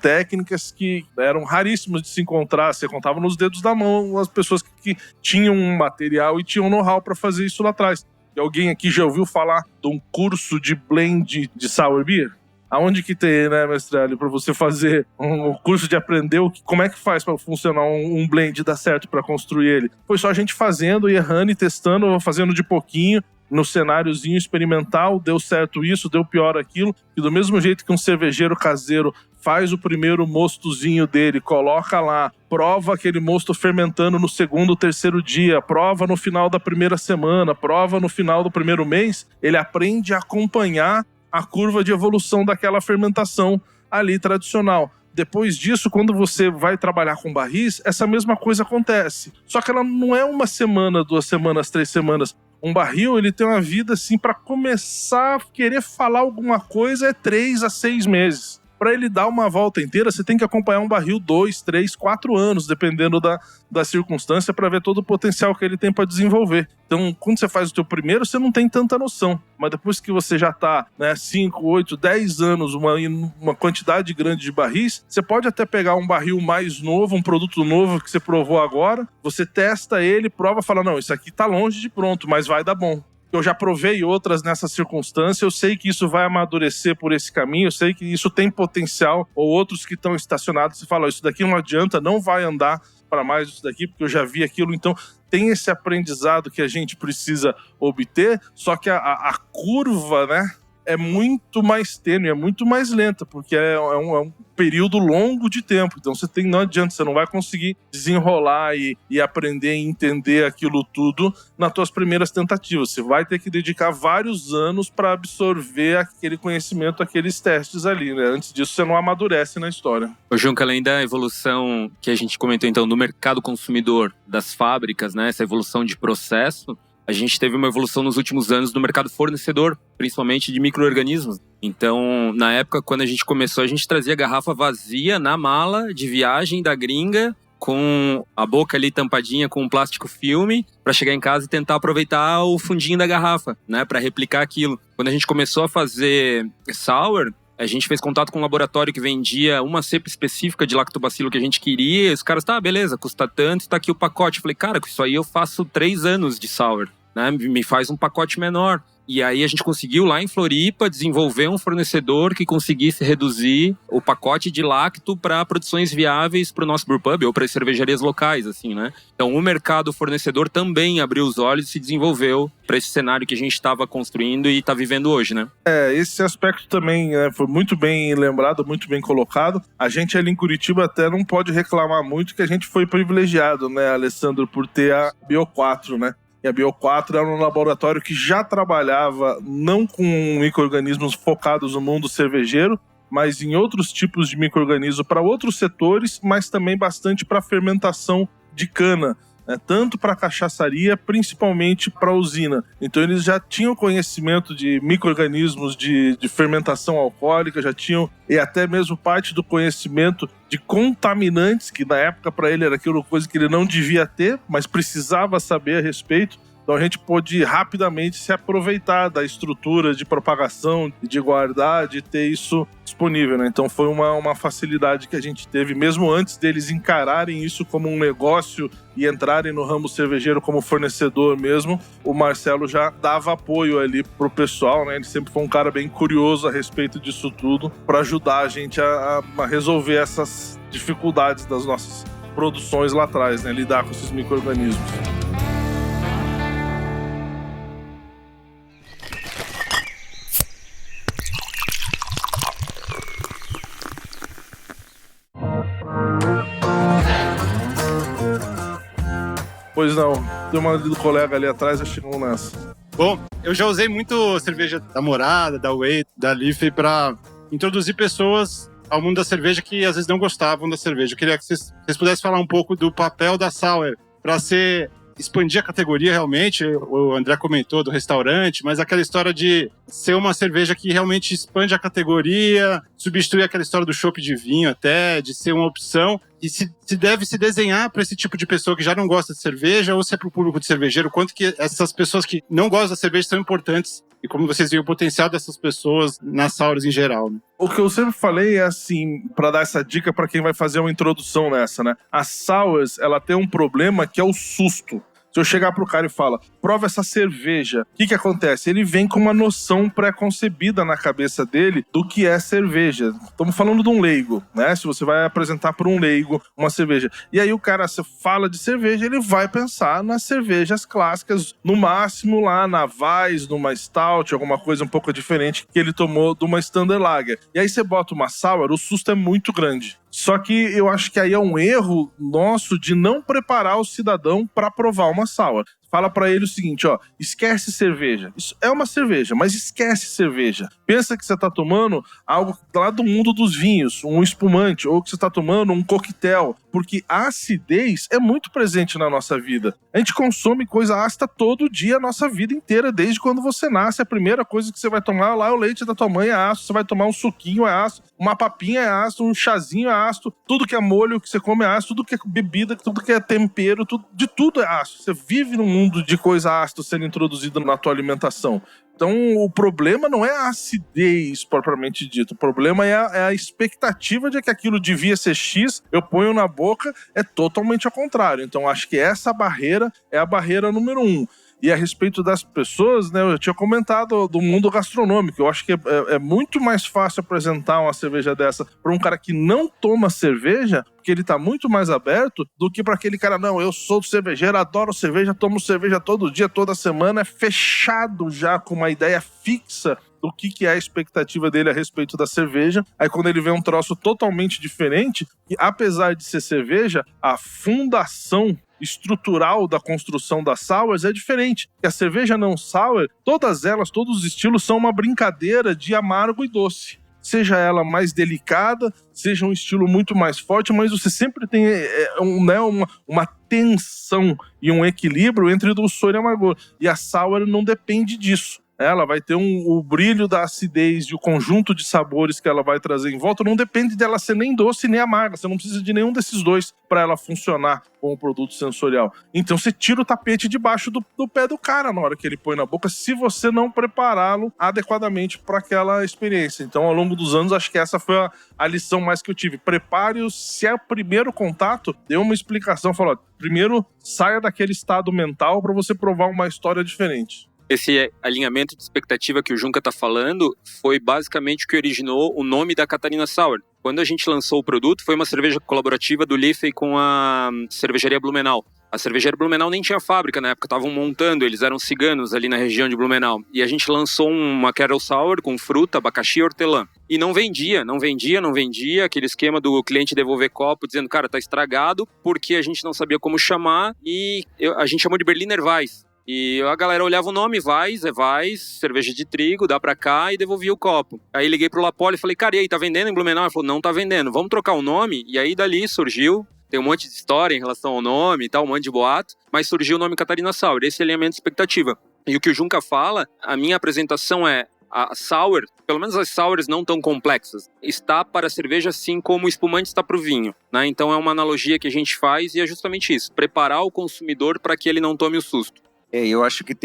técnicas que eram raríssimas de se encontrar. Você contava nos dedos da mão as pessoas que tinham um material e tinham know-how para fazer isso lá atrás. E alguém aqui já ouviu falar de um curso de blend de sour beer? Aonde que tem, né, Mestrelli, para você fazer um curso de aprender como é que faz para funcionar um blend e dar certo para construir ele? Foi só a gente fazendo e errando e testando, fazendo de pouquinho, no cenáriozinho experimental, deu certo isso, deu pior aquilo, e do mesmo jeito que um cervejeiro caseiro faz o primeiro mostozinho dele, coloca lá, prova aquele mosto fermentando no segundo, terceiro dia, prova no final da primeira semana, prova no final do primeiro mês, ele aprende a acompanhar a curva de evolução daquela fermentação ali tradicional. Depois disso, quando você vai trabalhar com barris, essa mesma coisa acontece. Só que ela não é uma semana, 2 semanas, 3 semanas. Um barril, ele tem uma vida assim, para começar a querer falar alguma coisa, é 3 a 6 meses. Para ele dar uma volta inteira, você tem que acompanhar um barril 2, 3, 4 anos, dependendo da circunstância, para ver todo o potencial que ele tem para desenvolver. Então, quando você faz o teu primeiro, você não tem tanta noção. Mas depois que você já está 5, 8, 10 anos, uma quantidade grande de barris, você pode até pegar um barril mais novo, um produto novo que você provou agora, você testa ele, prova e fala, não, isso aqui está longe de pronto, mas vai dar bom. Eu já provei outras nessa circunstância, eu sei que isso vai amadurecer por esse caminho, eu sei que isso tem potencial, ou outros que estão estacionados, você fala, isso daqui não adianta, não vai andar para mais isso daqui, porque eu já vi aquilo, então tem esse aprendizado que a gente precisa obter, só que a curva, né, é muito mais tênue, é muito mais lenta, porque é um período longo de tempo. Então não adianta, você não vai conseguir desenrolar e aprender e entender aquilo tudo nas tuas primeiras tentativas. Você vai ter que dedicar vários anos para absorver aquele conhecimento, aqueles testes ali, né? Antes disso, você não amadurece na história. Ô, Junca, além da evolução que a gente comentou, então, do mercado consumidor, das fábricas, né? Essa evolução de processo, a gente teve uma evolução nos últimos anos do mercado fornecedor, principalmente de micro-organismos. Então, na época, quando a gente começou, a gente trazia garrafa vazia na mala de viagem da gringa, com a boca ali tampadinha com um plástico filme, para chegar em casa e tentar aproveitar o fundinho da garrafa, né, para replicar aquilo. Quando a gente começou a fazer sour, a gente fez contato com um laboratório que vendia uma cepa específica de lactobacilo que a gente queria. E os caras, beleza, custa tanto, tá aqui o pacote. Eu falei, cara, com isso aí eu faço 3 anos de sour, né? Me faz um pacote menor. E aí a gente conseguiu lá em Floripa desenvolver um fornecedor que conseguisse reduzir o pacote de lacto para produções viáveis para o nosso brewpub ou para as cervejarias locais, assim, né? Então o mercado fornecedor também abriu os olhos e se desenvolveu para esse cenário que a gente estava construindo e está vivendo hoje, né? Esse aspecto também foi muito bem lembrado, muito bem colocado. A gente ali em Curitiba até não pode reclamar muito que a gente foi privilegiado, né, Alessandro, por ter a Bio4, né? E a Bio4 era um laboratório que já trabalhava não com micro-organismos focados no mundo cervejeiro, mas em outros tipos de micro-organismos para outros setores, mas também bastante para fermentação de cana, né? Tanto para cachaçaria, principalmente para a usina. Então eles já tinham conhecimento de micro-organismos de fermentação alcoólica, já tinham, e até mesmo parte do conhecimento de contaminantes, que na época para ele era aquela coisa que ele não devia ter, mas precisava saber a respeito. Então a gente pôde rapidamente se aproveitar da estrutura de propagação, de guardar, de ter isso disponível, né? Então foi uma facilidade que a gente teve, mesmo antes deles encararem isso como um negócio e entrarem no ramo cervejeiro como fornecedor mesmo, o Marcelo já dava apoio ali pro pessoal, né? Ele sempre foi um cara bem curioso a respeito disso tudo, para ajudar a gente a resolver essas dificuldades das nossas produções lá atrás, né? Lidar com esses micro-organismos. Pois não, tem uma do colega ali atrás, acho que não nessa. Bom, eu já usei muito cerveja da Morada, da Whey, da Leaf para introduzir pessoas ao mundo da cerveja que às vezes não gostavam da cerveja. Eu queria que vocês pudessem falar um pouco do papel da Sour para expandir a categoria realmente. O André comentou do restaurante, mas aquela história de ser uma cerveja que realmente expande a categoria, substituir aquela história do chopp de vinho até, de ser uma opção. E se deve se desenhar para esse tipo de pessoa que já não gosta de cerveja, ou se é para o público de cervejeiro, quanto que essas pessoas que não gostam da cerveja são importantes, e como vocês veem o potencial dessas pessoas nas sours em geral, né? O que eu sempre falei é assim, para dar essa dica para quem vai fazer uma introdução nessa, né? A sours, ela tem um problema que é o susto. Se eu chegar pro cara e falar, prova essa cerveja, o que acontece? Ele vem com uma noção pré-concebida na cabeça dele do que é cerveja. Estamos falando de um leigo, né? Se você vai apresentar para um leigo uma cerveja. E aí o cara, você fala de cerveja, ele vai pensar nas cervejas clássicas, no máximo lá na Weiss, numa Stout, alguma coisa um pouco diferente que ele tomou de uma Standard Lager. E aí você bota uma Sour, o susto é muito grande. Só que eu acho que aí é um erro nosso de não preparar o cidadão para provar uma Sour. Fala pra ele o seguinte, ó, esquece cerveja. Isso é uma cerveja, mas esquece cerveja. Pensa que você tá tomando algo lá do mundo dos vinhos, um espumante, ou que você tá tomando um coquetel, porque a acidez é muito presente na nossa vida. A gente consome coisa ácida todo dia, a nossa vida inteira, desde quando você nasce. A primeira coisa que você vai tomar lá é o leite da tua mãe é ácido, você vai tomar um suquinho é ácido, uma papinha é ácido, um chazinho é ácido, tudo que é molho que você come é ácido, tudo que é bebida, tudo que é tempero, de tudo é ácido. Você vive num mundo de coisa ácida sendo introduzida na tua alimentação. Então, o problema não é a acidez propriamente dito. O problema é a expectativa de que aquilo devia ser X, eu ponho na boca, é totalmente ao contrário. Então, acho que essa barreira é a barreira número 1. E a respeito das pessoas, né, eu tinha comentado do mundo gastronômico. Eu acho que é muito mais fácil apresentar uma cerveja dessa para um cara que não toma cerveja, porque ele tá muito mais aberto, do que para aquele cara, não, eu sou cervejeiro, adoro cerveja, tomo cerveja todo dia, toda semana, é fechado já com uma ideia fixa do que é a expectativa dele a respeito da cerveja. Aí quando ele vê um troço totalmente diferente, e apesar de ser cerveja, a fundação estrutural da construção das sours é diferente. E a cerveja não sour, todas elas, todos os estilos são uma brincadeira de amargo e doce. Seja ela mais delicada, seja um estilo muito mais forte, mas você sempre tem uma tensão e um equilíbrio entre doçor e amargor. E a sour não depende disso. Ela vai ter o brilho da acidez e o conjunto de sabores que ela vai trazer em volta. Não depende dela ser nem doce nem amarga. Você não precisa de nenhum desses dois para ela funcionar como produto sensorial. Então você tira o tapete debaixo do pé do cara na hora que ele põe na boca, se você não prepará-lo adequadamente para aquela experiência. Então, ao longo dos anos, acho que essa foi a lição mais que eu tive. Prepare-o, se é o primeiro contato, dê uma explicação. Fala, primeiro saia daquele estado mental para você provar uma história diferente. Esse alinhamento de expectativa que o Junca está falando foi basicamente o que originou o nome da Catarina Sour. Quando a gente lançou o produto, foi uma cerveja colaborativa do Liffey com a cervejaria Blumenau. A cervejaria Blumenau nem tinha fábrica na época, estavam montando, eles eram ciganos ali na região de Blumenau. E a gente lançou uma Kettle Sour com fruta, abacaxi e hortelã. E não vendia, aquele esquema do cliente devolver copo, dizendo, cara, tá estragado, porque a gente não sabia como chamar, e a gente chamou de Berliner Weiss. E a galera olhava o nome, Weiss, cerveja de trigo, dá pra cá, e devolvia o copo. Aí liguei pro Lapoli e falei, cara, e aí, tá vendendo em Blumenau? Ele falou, não tá vendendo, vamos trocar o nome? E aí dali surgiu, tem um monte de história em relação ao nome e tal, um monte de boato, mas surgiu o nome Catarina Sour, esse alinhamento de expectativa. E o que o Junca fala, a minha apresentação é, a sour, pelo menos as sours não tão complexas, está para a cerveja assim como o espumante está para o vinho, né? Então é uma analogia que a gente faz e é justamente isso, preparar o consumidor para que ele não tome o susto. Eu acho que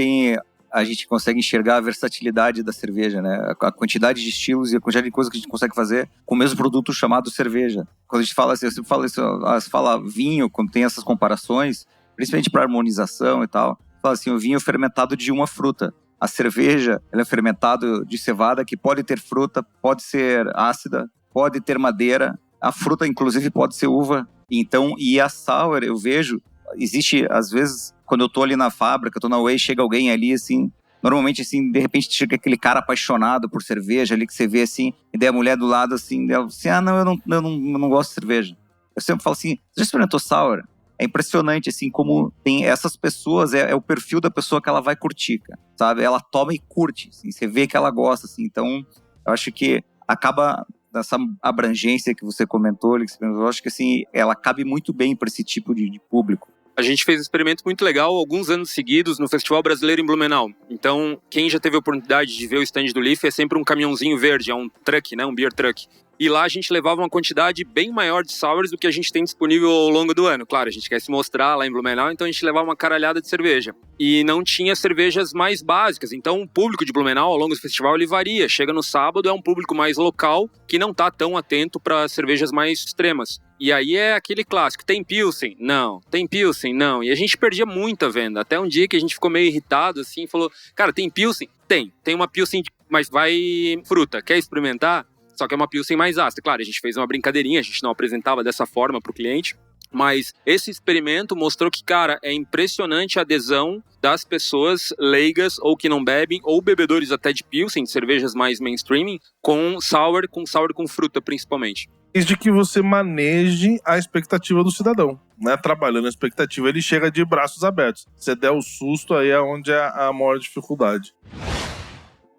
a gente consegue enxergar a versatilidade da cerveja, né? A quantidade de estilos e a quantidade de coisas que a gente consegue fazer com o mesmo produto chamado cerveja. Quando a gente fala assim, eu sempre falo isso, fala vinho, quando tem essas comparações, principalmente para harmonização e tal, fala assim, o vinho fermentado de uma fruta. A cerveja, ela é fermentado de cevada que pode ter fruta, pode ser ácida, pode ter madeira, a fruta inclusive pode ser uva. Então, e a sour, eu vejo, existe às vezes, quando eu tô ali na fábrica, tô na Way, chega alguém ali assim, normalmente assim, de repente chega aquele cara apaixonado por cerveja ali que você vê assim, e daí a mulher do lado assim, ela assim, eu não gosto de cerveja. Eu sempre falo assim, você já experimentou sour? É impressionante, assim, como tem essas pessoas, é o perfil da pessoa que ela vai curtir, cara, sabe? Ela toma e curte, assim, você vê que ela gosta, assim. Então, eu acho que acaba dessa abrangência que você comentou, eu acho que, assim, ela cabe muito bem para esse tipo de público. A gente fez um experimento muito legal alguns anos seguidos no Festival Brasileiro em Blumenau. Então, quem já teve a oportunidade de ver o stand do Liffey é sempre um caminhãozinho verde, é um truck, né? Um beer truck. E lá a gente levava uma quantidade bem maior de sours do que a gente tem disponível ao longo do ano. Claro, a gente quer se mostrar lá em Blumenau, então a gente levava uma caralhada de cerveja. E não tinha cervejas mais básicas. Então o público de Blumenau ao longo do festival ele varia. Chega no sábado, é um público mais local que não está tão atento para cervejas mais extremas. E aí é aquele clássico, tem Pilsen? Não. Tem Pilsen? Não. E a gente perdia muita venda. Até um dia que a gente ficou meio irritado, assim, e falou, cara, tem Pilsen? Tem. Tem uma Pilsen, mas vai fruta. Quer experimentar? Só que é uma Pilsen mais ácida. Claro, a gente fez uma brincadeirinha, a gente não apresentava dessa forma pro cliente. Mas esse experimento mostrou que, cara, é impressionante a adesão das pessoas leigas ou que não bebem, ou bebedores até de Pilsen, de cervejas mais mainstream, com sour com fruta, principalmente. Desde que você maneje a expectativa do cidadão, né? Trabalhando a expectativa, ele chega de braços abertos. Se der o susto, aí é onde é a maior dificuldade.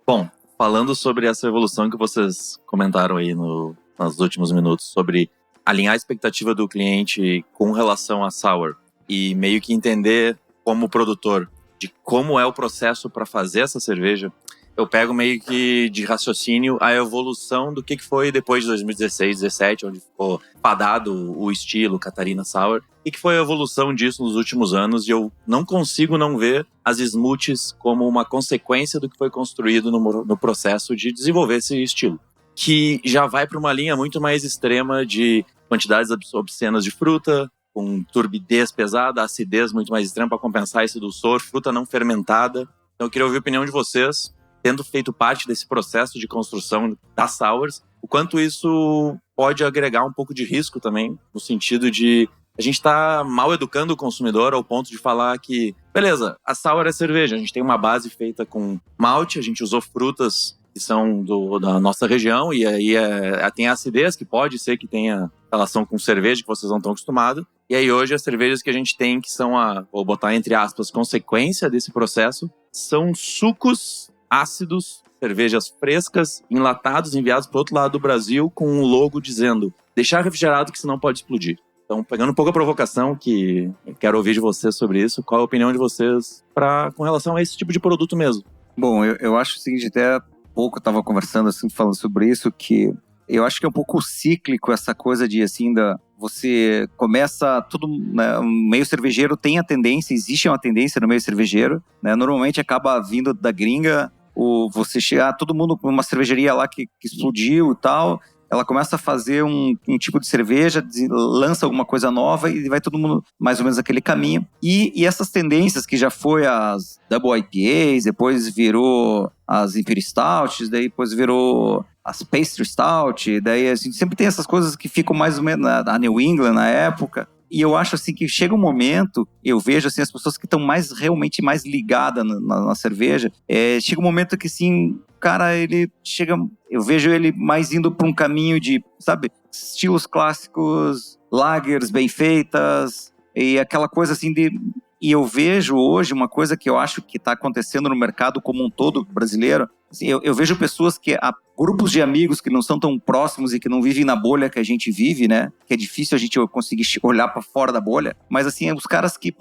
Bom, falando sobre essa evolução que vocês comentaram aí nos últimos minutos, sobre alinhar a expectativa do cliente com relação a sour e meio que entender como produtor de como é o processo para fazer essa cerveja, eu pego meio que de raciocínio a evolução do que foi depois de 2016, 2017, onde ficou fadado o estilo Catarina Sour, e que foi a evolução disso nos últimos anos, e eu não consigo não ver as smoothies como uma consequência do que foi construído no processo de desenvolver esse estilo, que já vai para uma linha muito mais extrema de quantidades obscenas de fruta, com turbidez pesada, acidez muito mais extrema para compensar esse dulçor, fruta não fermentada. Então eu queria ouvir a opinião de vocês, tendo feito parte desse processo de construção das sours, o quanto isso pode agregar um pouco de risco também, no sentido de a gente tá mal educando o consumidor ao ponto de falar que, beleza, a sour é cerveja, a gente tem uma base feita com malte, a gente usou frutas que são da nossa região, e aí tem a acidez, que pode ser que tenha relação com cerveja, que vocês não estão acostumados. E aí hoje as cervejas que a gente tem, que são vou botar entre aspas, consequência desse processo, são sucos ácidos, cervejas frescas, enlatados, enviados para o outro lado do Brasil, com um logo dizendo, deixar refrigerado que senão pode explodir. Então, pegando um pouco a provocação, que eu quero ouvir de vocês sobre isso, qual a opinião de vocês com relação a esse tipo de produto mesmo? Bom, eu acho o seguinte, até pouco eu estava conversando, assim, falando sobre isso, que eu acho que é um pouco cíclico essa coisa de, assim, você começa tudo, né, o meio cervejeiro tem a tendência, existe uma tendência no meio cervejeiro, né, normalmente acaba vindo da gringa, ou você chegar, todo mundo com uma cervejaria lá que explodiu e tal, ela começa a fazer um tipo de cerveja, lança alguma coisa nova e vai todo mundo mais ou menos aquele caminho. E essas tendências que já foi as Double IPAs, depois virou as Imperial Stouts, daí depois virou as Pastry Stout, daí a gente sempre tem essas coisas que ficam mais ou menos na New England na época. E eu acho assim que chega um momento, eu vejo assim as pessoas que estão realmente mais ligadas na cerveja, chega um momento que assim, o cara ele chega, eu vejo ele mais indo para um caminho de, sabe, estilos clássicos, lagers bem feitas e aquela coisa assim de. E eu vejo hoje uma coisa que eu acho que está acontecendo no mercado como um todo brasileiro. Assim, eu vejo pessoas grupos de amigos que não são tão próximos e que não vivem na bolha que a gente vive, né? Que é difícil a gente conseguir olhar para fora da bolha. Mas assim, os caras que,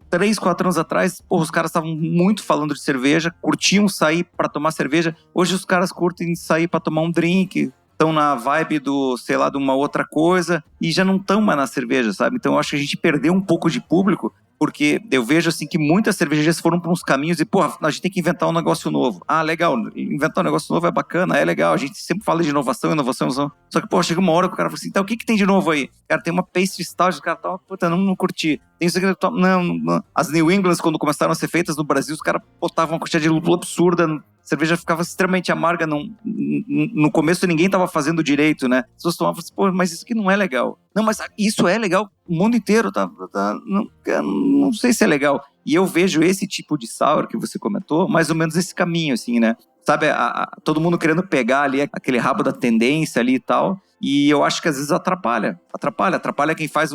3, 4 anos atrás, os caras estavam muito falando de cerveja, curtiam sair para tomar cerveja. Hoje os caras curtem sair para tomar um drink, estão na vibe sei lá, de uma outra coisa e já não estão mais na cerveja, sabe? Então eu acho que a gente perdeu um pouco de público, porque eu vejo assim que muitas cervejarias foram para uns caminhos e, a gente tem que inventar um negócio novo. Ah, legal, inventar um negócio novo é bacana, é legal, a gente sempre fala de inovação. Só que, chega uma hora que o cara fala assim, então o que tem de novo aí? Cara, tem uma Pastry Stout, o cara não curti. Tem isso aqui, não. As New Englands, quando começaram a ser feitas no Brasil, os caras botavam uma quantidade de lúpulo absurda, a cerveja ficava extremamente amarga, no começo ninguém tava fazendo direito, né? As pessoas tomavam assim, mas isso aqui não é legal. Não, mas isso é legal, o mundo inteiro não sei se é legal. E eu vejo esse tipo de sour que você comentou, mais ou menos esse caminho, assim, né? Sabe, todo mundo querendo pegar ali aquele rabo da tendência ali e tal. E eu acho que às vezes atrapalha quem faz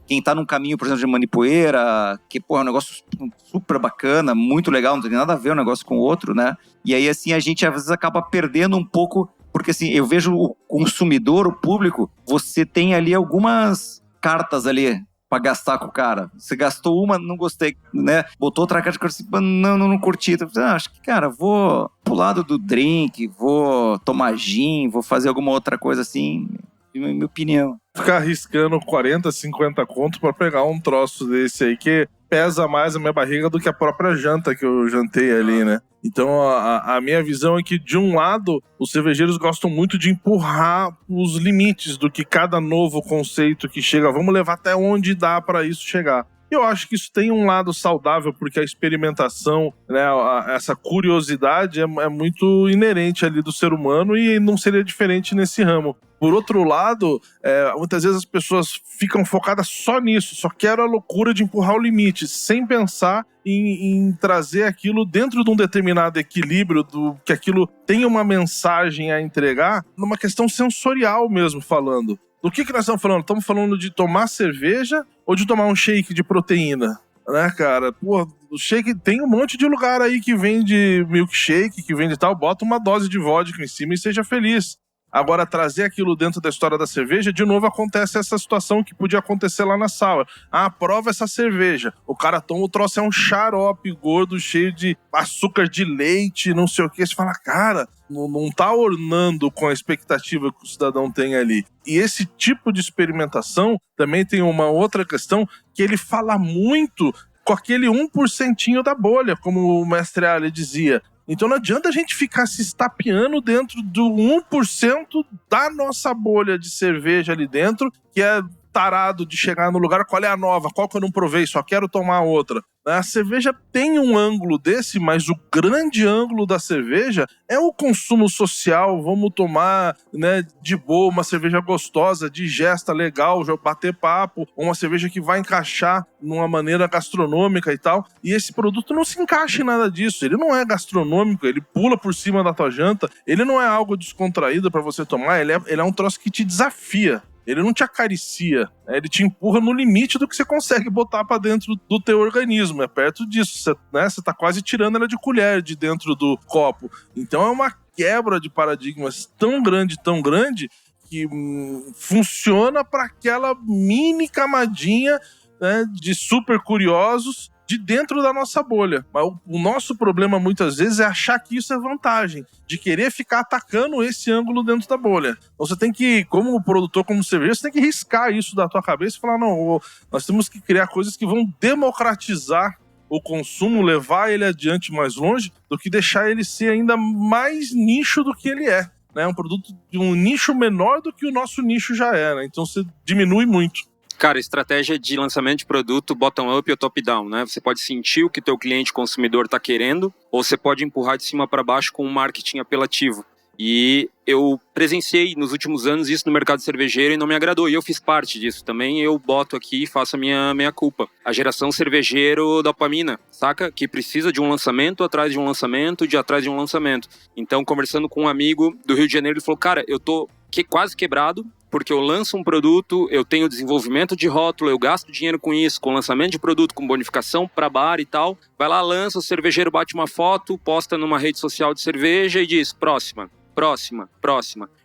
quem tá num caminho, por exemplo, de Manipoeira, que, é um negócio super bacana, muito legal, não tem nada a ver um negócio com o outro, né? E aí, assim, a gente às vezes acaba perdendo um pouco, porque assim, eu vejo o consumidor, o público, você tem ali algumas cartas ali pra gastar com o cara. Você gastou uma, não gostei, né? Botou outra carta, assim, não curti. Então, acho que, cara, vou pro lado do drink, vou tomar gin, vou fazer alguma outra coisa assim, minha opinião. Ficar arriscando 40, 50 conto pra pegar um troço desse aí, que pesa mais a minha barriga do que a própria janta que eu jantei ali, né? Então a minha visão é que, de um lado, os cervejeiros gostam muito de empurrar os limites do que cada novo conceito que chega, vamos levar até onde dá para isso chegar. Eu acho que isso tem um lado saudável, porque a experimentação, né, essa curiosidade é muito inerente ali do ser humano e não seria diferente nesse ramo. Por outro lado, muitas vezes as pessoas ficam focadas só nisso, só querem a loucura de empurrar o limite, sem pensar em trazer aquilo dentro de um determinado equilíbrio, que aquilo tem uma mensagem a entregar, numa questão sensorial mesmo falando. Do que nós estamos falando? Estamos falando de tomar cerveja ou de tomar um shake de proteína? Né, cara? Pô, o shake tem um monte de lugar aí que vende milkshake, que vende tal, bota uma dose de vodka em cima e seja feliz. Agora, trazer aquilo dentro da história da cerveja, de novo acontece essa situação que podia acontecer lá na sala. Prova essa cerveja. O cara toma o troço, é um xarope gordo, cheio de açúcar de leite, não sei o que. Você fala, cara, não tá ornando com a expectativa que o cidadão tem ali. E esse tipo de experimentação também tem uma outra questão, que ele fala muito com aquele 1% da bolha, como o mestre Ali dizia. Então não adianta a gente ficar se estapeando dentro do 1% da nossa bolha de cerveja ali dentro, que é tarado de chegar no lugar, qual é a nova, qual que eu não provei, só quero tomar outra. A cerveja tem um ângulo desse, mas o grande ângulo da cerveja é o consumo social. Vamos tomar, né, de boa, uma cerveja gostosa, digesta, legal, bater papo, uma cerveja que vai encaixar numa maneira gastronômica e tal. E esse produto não se encaixa em nada disso. Ele não é gastronômico, ele pula por cima da tua janta, ele não é algo descontraído para você tomar, ele é um troço que te desafia. Ele não te acaricia, né? Ele te empurra no limite do que você consegue botar pra dentro do teu organismo. É perto disso, você tá quase tirando ela de colher de dentro do copo. Então é uma quebra de paradigmas tão grande, que funciona para aquela mini camadinha, né, de super curiosos de dentro da nossa bolha. Mas o nosso problema muitas vezes é achar que isso é vantagem, de querer ficar atacando esse ângulo dentro da bolha. Então você tem que, como produtor, como cervejeiro, você tem que riscar isso da tua cabeça e falar, não, nós temos que criar coisas que vão democratizar o consumo, levar ele adiante mais longe, do que deixar ele ser ainda mais nicho do que ele é. Né? Um produto de um nicho menor do que o nosso nicho já é, né? Então você diminui muito. Cara, estratégia de lançamento de produto bottom-up ou top-down, né? Você pode sentir o que teu cliente consumidor está querendo, ou você pode empurrar de cima para baixo com um marketing apelativo. E eu presenciei nos últimos anos isso no mercado cervejeiro e não me agradou. E eu fiz parte disso também. Eu boto aqui e faço a minha culpa. A geração cervejeiro dopamina, saca? Que precisa de um lançamento atrás de um lançamento, de atrás de um lançamento. Então, conversando com um amigo do Rio de Janeiro, ele falou, cara, eu tô quase quebrado, porque eu lanço um produto, eu tenho desenvolvimento de rótulo, eu gasto dinheiro com isso, com lançamento de produto, com bonificação para bar e tal. Vai lá, lança, o cervejeiro bate uma foto, posta numa rede social de cerveja e diz, próxima.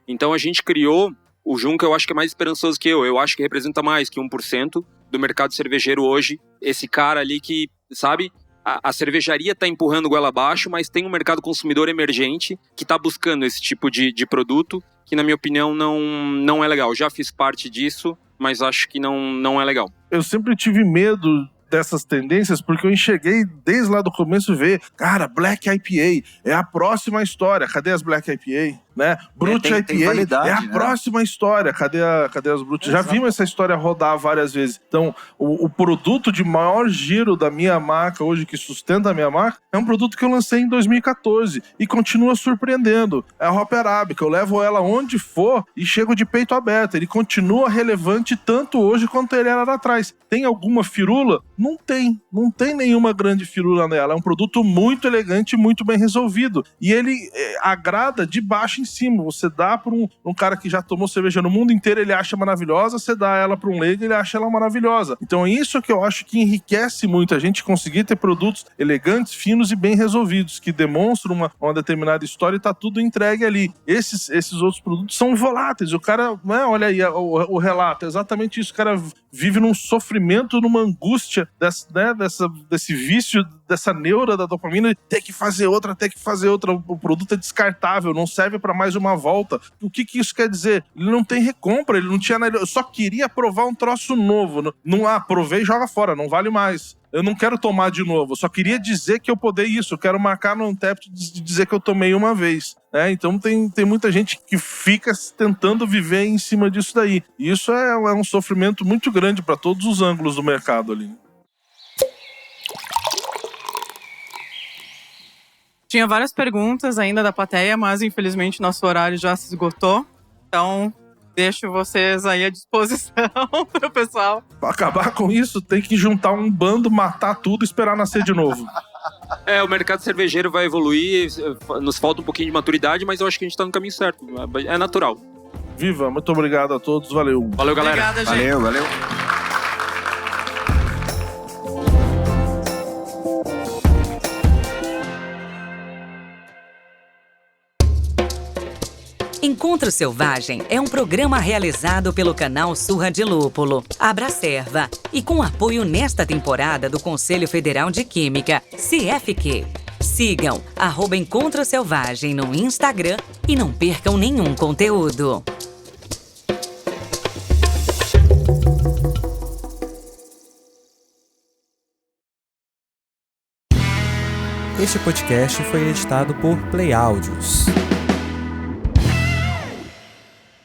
Então a gente criou o Junca, eu acho que é mais esperançoso que eu acho que representa mais que 1% do mercado cervejeiro hoje. Esse cara ali que, sabe, a cervejaria está empurrando goela abaixo, mas tem um mercado consumidor emergente que está buscando esse tipo de produto, que na minha opinião não é legal. Já fiz parte disso, mas acho que não é legal. Eu sempre tive medo dessas tendências, porque eu enxerguei desde lá do começo ver, cara, Black IPA é a próxima história. Cadê as Black IPA? Né? Brut IPA é a próxima história. Cadê as Brut? Já vimos essa história rodar várias vezes. Então, o produto de maior giro da minha marca hoje, que sustenta a minha marca, é um produto que eu lancei em 2014 e continua surpreendendo. É a Hop Arábica. Eu levo ela onde for e chego de peito aberto. Ele continua relevante tanto hoje quanto ele era lá atrás. Tem alguma firula? Não tem nenhuma grande firula nela. É um produto muito elegante e muito bem resolvido. E ele agrada de baixo em cima. Você dá para um cara que já tomou cerveja no mundo inteiro, ele acha maravilhosa, você dá ela para um leigo, ele acha ela maravilhosa. Então é isso que eu acho que enriquece muito a gente conseguir ter produtos elegantes, finos e bem resolvidos, que demonstram uma determinada história e tá tudo entregue ali. Esses outros produtos são voláteis. O cara, né, olha aí o relato, é exatamente isso. O cara vive num sofrimento, numa angústia desse vício, dessa neura da dopamina, ter que fazer outra. O produto é descartável, não serve para mais uma volta. O que isso quer dizer? Ele não tem recompra, ele não tinha nada. Eu só queria provar um troço novo. Não provei e joga fora, não vale mais. eu não quero tomar de novo. Eu só queria dizer que eu podei isso. Eu quero marcar no Untappd de dizer que eu tomei uma vez. Né? Então tem muita gente que fica tentando viver em cima disso daí. E isso é um sofrimento muito grande para todos os ângulos do mercado ali. Tinha várias perguntas ainda da plateia, mas infelizmente nosso horário já se esgotou. Então, deixo vocês aí à disposição para o pessoal. Para acabar com isso, tem que juntar um bando, matar tudo e esperar nascer de novo. O mercado cervejeiro vai evoluir, nos falta um pouquinho de maturidade, mas eu acho que a gente tá no caminho certo. É natural. Viva, muito obrigado a todos, valeu. Valeu, galera. Obrigada, gente. Valeu. Encontro Selvagem é um programa realizado pelo canal Surra de Lúpulo, Abracerva, e com apoio nesta temporada do Conselho Federal de Química, CFQ. Sigam @Encontro Selvagem no Instagram e não percam nenhum conteúdo. Este podcast foi editado por Play Áudios.